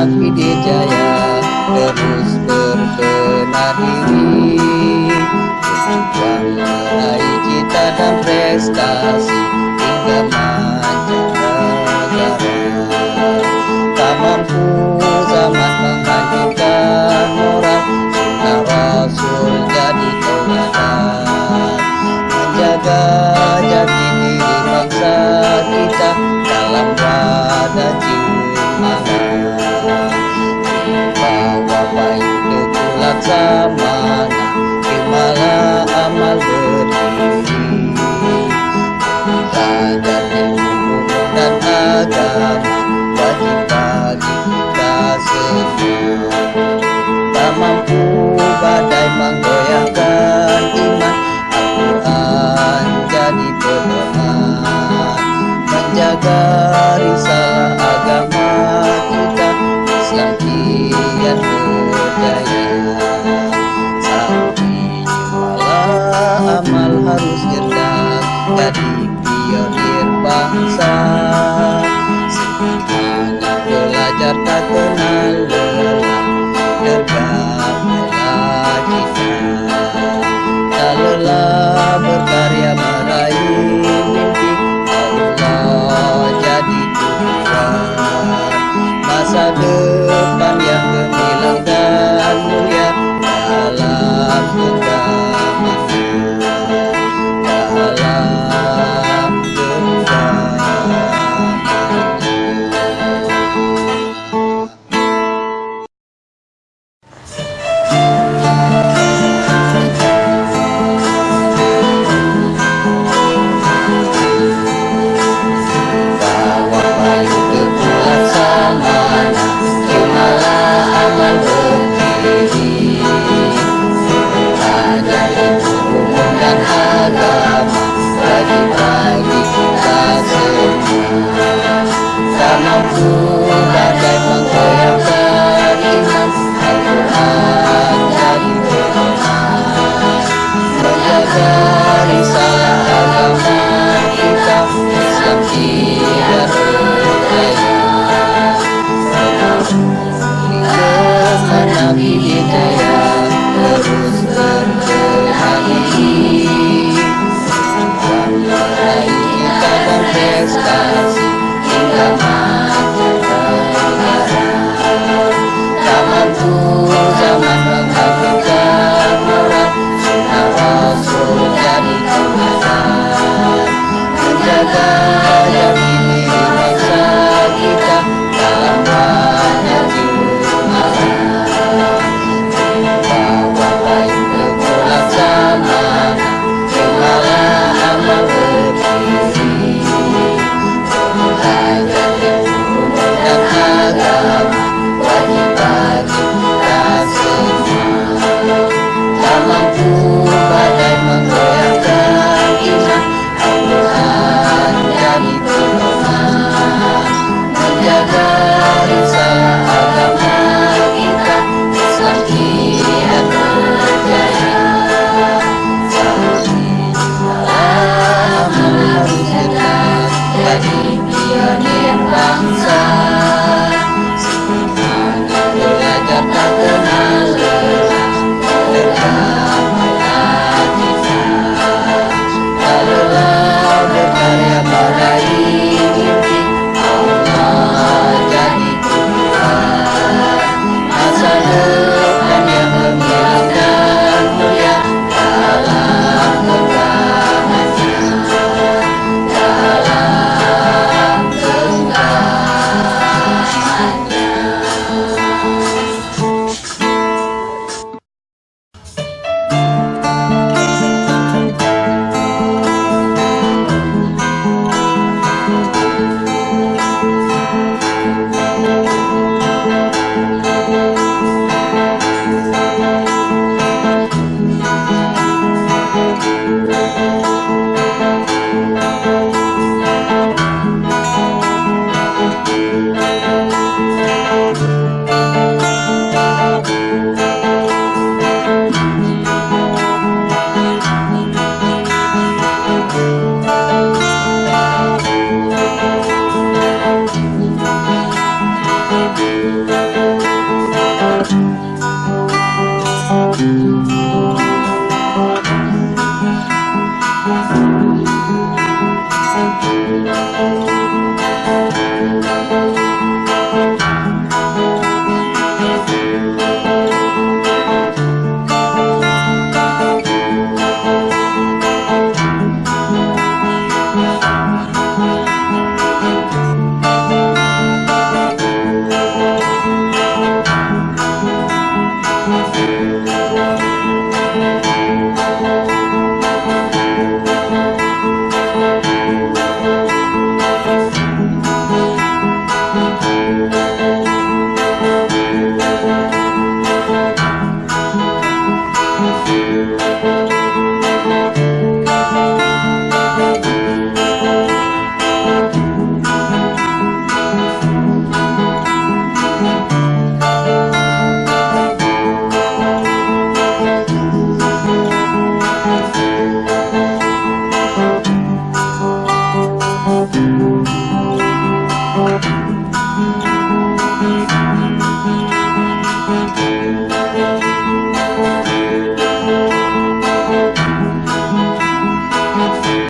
Pidijaya terus berbenah diri untuk meraih cita dan prestasi hingga mancanegara. Tak mampu zaman menghancurkan moral, sunnah Rasul jadi tauladan, menjaga jati diri bangsa kita dalam wadah ciuman. Bahwa baik teguh laksamana, terimalah amal berdiri, belajar ilmu dan agama wajib bagi kita semua. Tak mampu badai menggoyahkan iman, Al-Quran jadi pedoman, menjaga risalah agama kita, Islam kian berjaya. Sampai malah amal harus cerdas, jadi pionir bangsa. Semangat belajar tak kenal lelah, tergapailah kita. Tak lelah berkarya meraih mimpi, Allah jadi tujuan. Masa depan yang gemilang dan mulia dalam genggaman, dalam genggaman. Bahwa baik teguh laksamana,